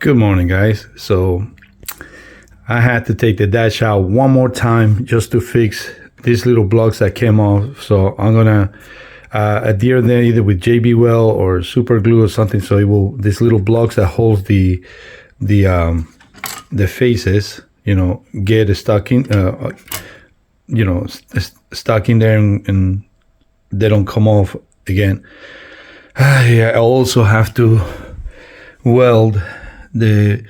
Good morning, guys. So I had to take the dash out one more time just to fix these little blocks that came off. So I'm gonna adhere them either with JB Weld or super glue or something. So it will, these little blocks that holds the faces, get stuck in, stuck in there and they don't come off again. I also have to weld the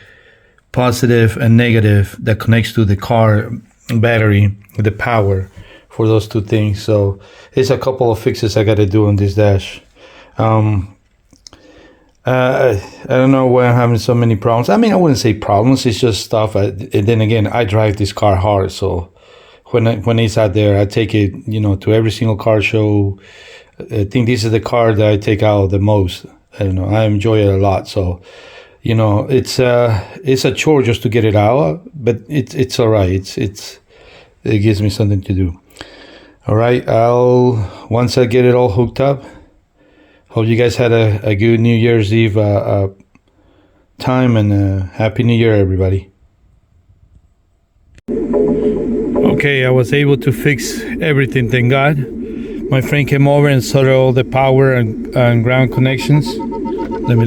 positive and negative that connects to the car battery, the power for those two things. So it's a couple of fixes I got to do on this dash. I don't know why I'm having so many problems. I mean, I wouldn't say problems. It's just stuff. And then again, I drive this car hard. So when it's out there, I take it, to every single car show. I think this is the car that I take out the most. I don't know. I enjoy it a lot. So, it's a chore just to get it out, but it's all right. It gives me something to do. All right. Once I get it all hooked up. Hope you guys had a good New Year's Eve time, and Happy New Year, everybody. Okay, I was able to fix everything, thank God. My friend came over and sorted all the power and ground connections. Let me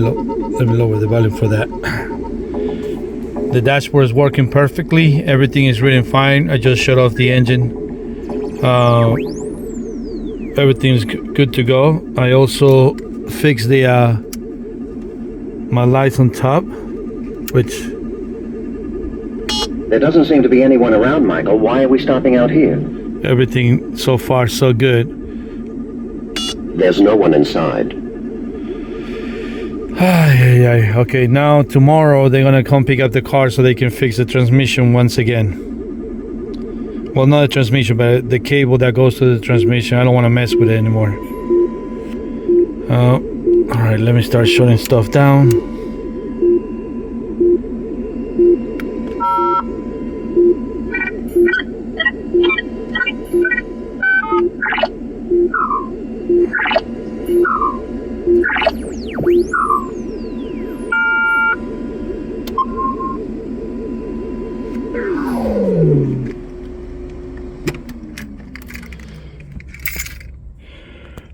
lower the volume for that. The dashboard is working perfectly. Everything is reading fine. I just shut off the engine. Everything's good to go. I also fixed the my lights on top, which there doesn't seem to be anyone around, Michael. Why are we stopping out here? Everything so far so good. There's no one inside. Okay, now tomorrow they're gonna come pick up the car so they can fix the transmission once again. Well, not the transmission, but the cable that goes to the transmission. I don't want to mess with it anymore. All right, let me start shutting stuff down.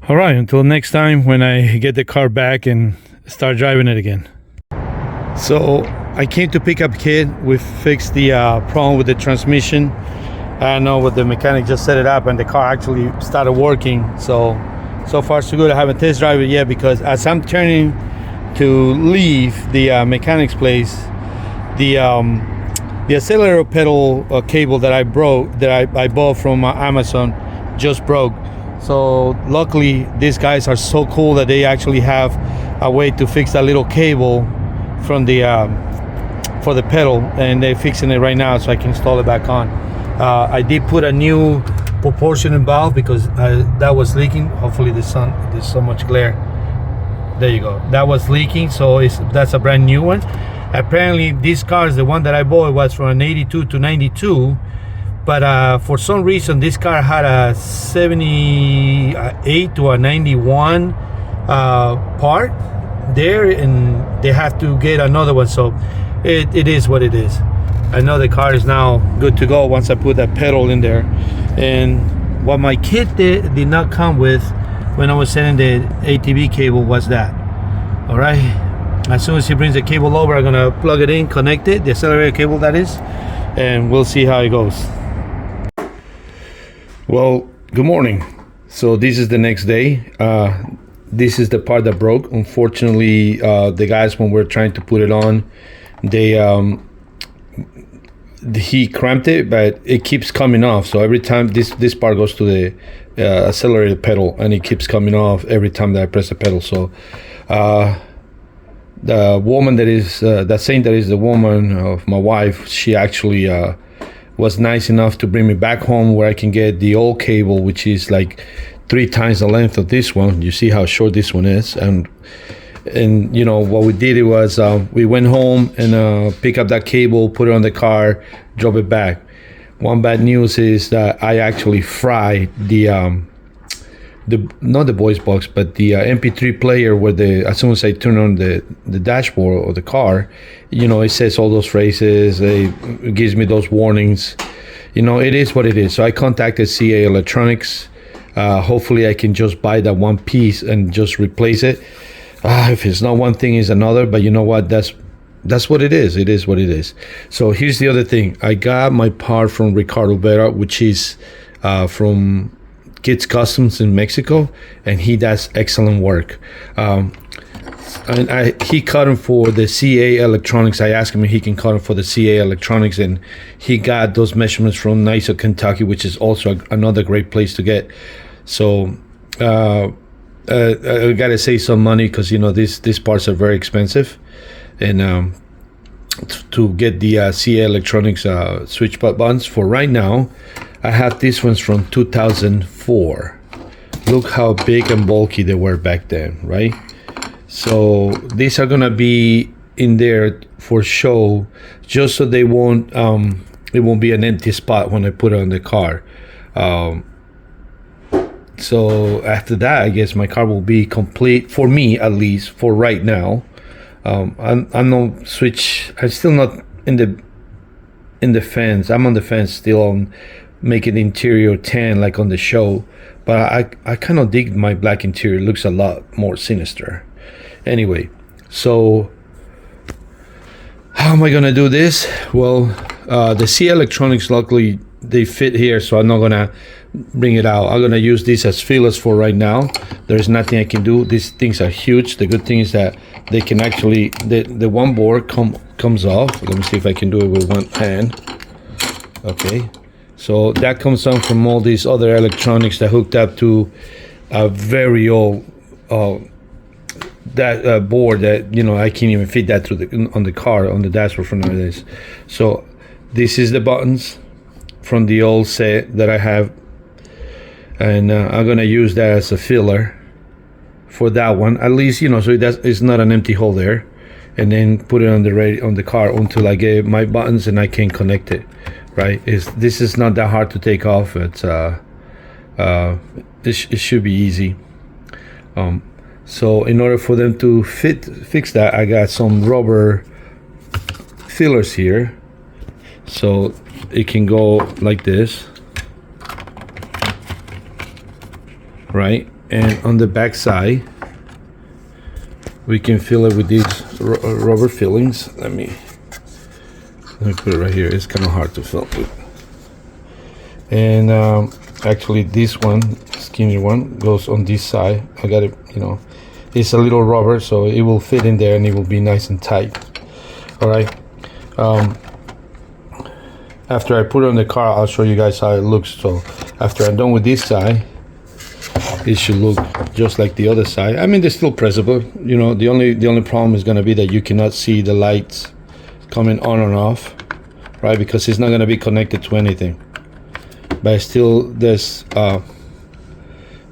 All right, until next time when I get the car back and start driving it again. So I came to pick up KITT. We fixed the problem with the transmission. I know what the mechanic just set it up and the car actually started working. So far so good. I haven't test drive it yet because as I'm turning to leave the mechanic's place, the accelerator pedal cable that I bought from Amazon just broke. So luckily these guys are so cool that they actually have a way to fix that little cable from the for the pedal, and they're fixing it right now so I can install it back on. I did put a new proportioning valve because that was leaking. Hopefully there's so much glare. There you go. That was leaking, so that's a brand new one. Apparently this car is the one that I bought was from an 82 to 92. But for some reason, this car had a 78 to a 91 part there, and they have to get another one. So it is what it is. I know the car is now good to go once I put that pedal in there. And what my kit did not come with when I was setting the ATV cable was that. All right. As soon as he brings the cable over, I'm gonna plug it in, connect it, the accelerator cable that is, and we'll see how it goes. Well, good morning. So this is the next day. This is the part that broke. Unfortunately, the guys, when we're trying to put it on, he cramped it, but it keeps coming off. So every time this part goes to the accelerator pedal, and it keeps coming off every time that I press the pedal. So the woman that's saying that is the woman of my wife, she actually was nice enough to bring me back home where I can get the old cable, which is like 3 times the length of this one. You see how short this one is, and what we did was we went home and pick up that cable, put it on the car, drove it back. One bad news is that I actually fried the not the voice box, but the MP3 player, where as soon as I turn on the dashboard of the car, it says all those phrases. It gives me those warnings. It is what it is. So I contacted CA Electronics. Hopefully I can just buy that one piece and just replace it. If it's not one thing, it's another. But you know what? That's what it is. It is what it is. So here's the other thing. I got my part from Ricardo Vera, which is from KITT Customs in Mexico, and he does excellent work. And he cut him for the CA Electronics. I asked him if he can cut him for the CA Electronics, and he got those measurements from Niso, Kentucky, which is also another great place to get. So I gotta save some money, because these parts are very expensive, and to get the CA Electronics switch buttons for right now, I have these ones from 2004. Look how big and bulky they were back then, right? So these are gonna be in there for show, just so they won't it won't be an empty spot when I put it on the car. So after that, I guess my car will be complete, for me at least, for right now. I'm no switch. I'm still not in the fence. I'm on the fence still on making the interior tan like on the show, but I kind of dig my black interior. It looks a lot more sinister. Anyway, so how am I gonna do this? Well, the C Electronics, luckily they fit here, so I'm not gonna bring it out. I'm gonna use these as fillers for right now. There's nothing I can do. These things are huge. The good thing is that they can actually, the one board comes off. Let me see if I can do it with one hand. Okay, so that comes on from all these other electronics that hooked up to a very old board that I can't even fit that through on the car, on the dashboard for nowadays. So this is the buttons from the old set that I have, and I'm gonna use that as a filler for that one, at least, so it's not an empty hole there, and then put it on the car until I get my buttons and I can connect it. Right? This is not that hard to take off. It's it should be easy. So in order for them to fix that, I got some rubber fillers here, so it can go like this, right? And on the back side, we can fill it with these rubber fillings. Let me put it right here. It's kind of hard to fill with. And actually this one, skinny one, goes on this side. I got it, it's a little rubber, so it will fit in there and it will be nice and tight. All right. After I put it on the car, I'll show you guys how it looks. So after I'm done with this side, it should look just like the other side. I mean, they're still pressable. The only problem is going to be that you cannot see the lights coming on and off, right? Because it's not going to be connected to anything. But still, there's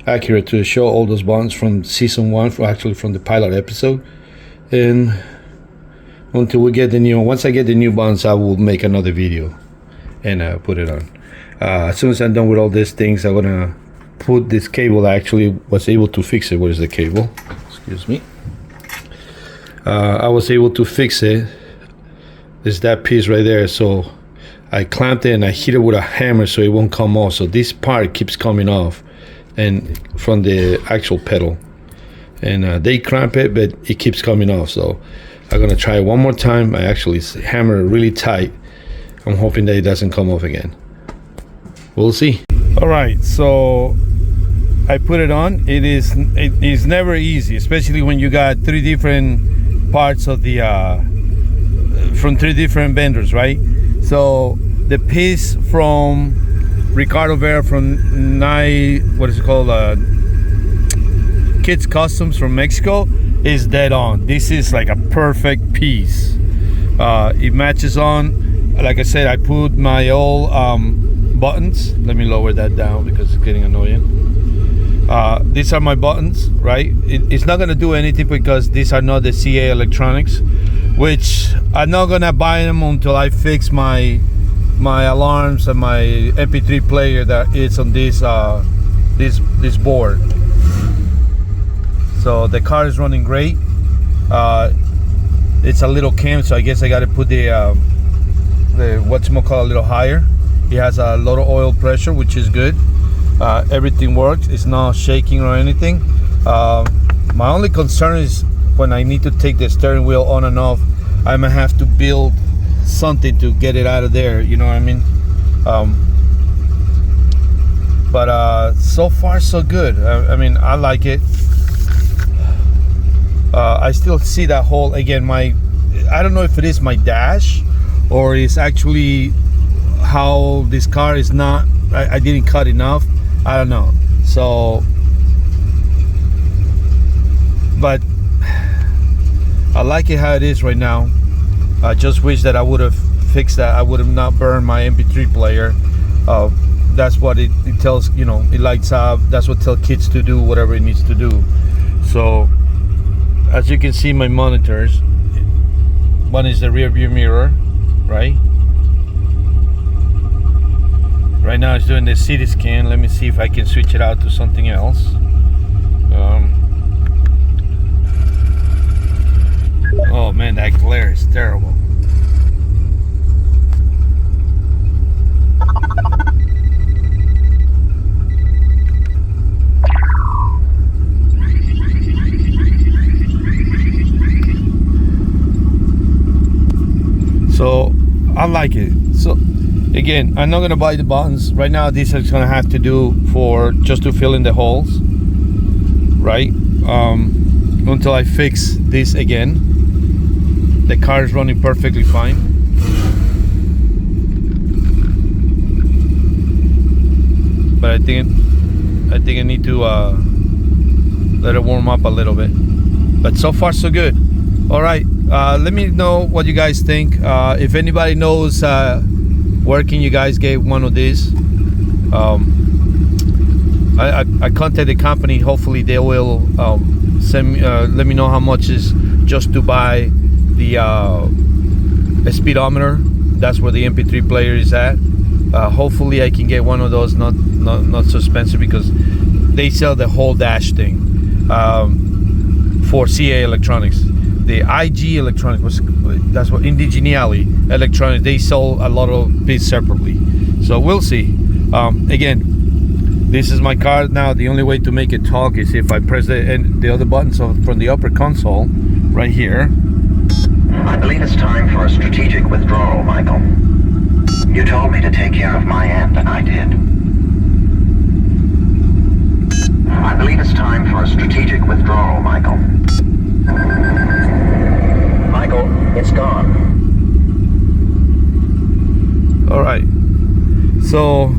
accurate to show all those buttons from season 1, from the pilot episode. And until we get the new, once I get the new buttons, I will make another video and put it on. As soon as I'm done with all these things, I'm gonna put this cable. I actually was able to fix it. Where is the cable? Excuse me. I was able to fix it. It's that piece right there. So I clamped it and I hit it with a hammer so it won't come off. So this part keeps coming off, and from the actual pedal, and they clamp it, but it keeps coming off. So I'm gonna try it one more time. I actually hammer it really tight. I'm hoping that it doesn't come off again. We'll see. All right, so I put it on. It is never easy, especially when you got 3 different parts of the from 3 different vendors, right? So the piece from Ricardo Vera from KITT Customs from Mexico is dead on. This is like a perfect piece. It matches on. Like I said, I put my old buttons. Let me lower that down because it's getting annoying. These are my buttons, right? It's not gonna do anything because these are not the CA Electronics, which I'm not gonna buy them until I fix my alarms and my MP3 player that is on this board. So the car is running great. It's a little cam, so I guess I got to put the whatchamacallit a little higher. It has a lot of oil pressure, which is good. Everything works. It's not shaking or anything. My only concern is when I need to take the steering wheel on and off, I might have to build something to get it out of there, you know what I mean? But so far so good. I mean, I like it. I still see that hole again. I don't know if it is my dash or it's actually how this car is not, I didn't cut enough. I don't know. So, but I like it how it is right now. I just wish that I would have fixed that. I would have not burned my MP3 player. That's what it tells, you know, it lights up. That's what tells KITT to do whatever it needs to do. So as you can see, my monitors, one is the rear view mirror, right? Right now it's doing the CT scan. Let me see if I can switch it out to something else. Oh man, that glare is terrible. So I like it. So again, I'm not gonna buy the buttons right now. This is gonna have to do for just to fill in the holes, right? Until I fix this again. The car is running perfectly fine. But I think I need to let it warm up a little bit. But so far so good. All right, let me know what you guys think. If anybody knows where can you guys get one of these. I contact the company. Hopefully they will send me, let me know how much is just to buy the speedometer. That's where the MP3 player is at. Hopefully I can get one of those, not so expensive, because they sell the whole dash thing for CA Electronics. The IG Electronics was, that's what Indigeniali Electronics, they sell a lot of bits separately. So we'll see. Again, this is my car now. The only way to make it talk is if I press the other buttons from the upper console right here. I believe it's time for a strategic withdrawal, Michael. You told me to take care of my end, and I did. I believe it's time for a strategic withdrawal, Michael. Michael, it's gone. All right. So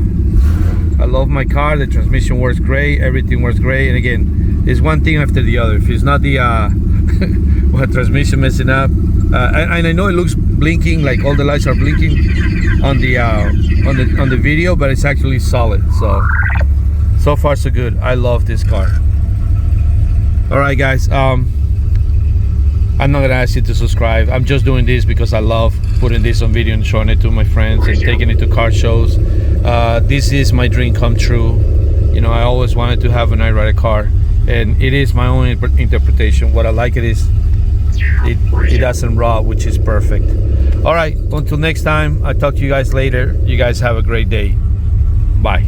I love my car. The transmission works great. Everything works great. And again, it's one thing after the other. If it's not the transmission messing up, and I know it looks blinking, like all the lights are blinking on the video, but it's actually solid. So far so good. I love this car. All right, guys. I'm not gonna ask you to subscribe. I'm just doing this because I love putting this on video and showing it to my friends and taking it to car shows. This is my dream come true. You know, I always wanted to have a night rider car, and it is my own interpretation. What I like it is it doesn't rot, which is perfect. All right, until next time, I'll talk to you guys later. You guys have a great day. Bye.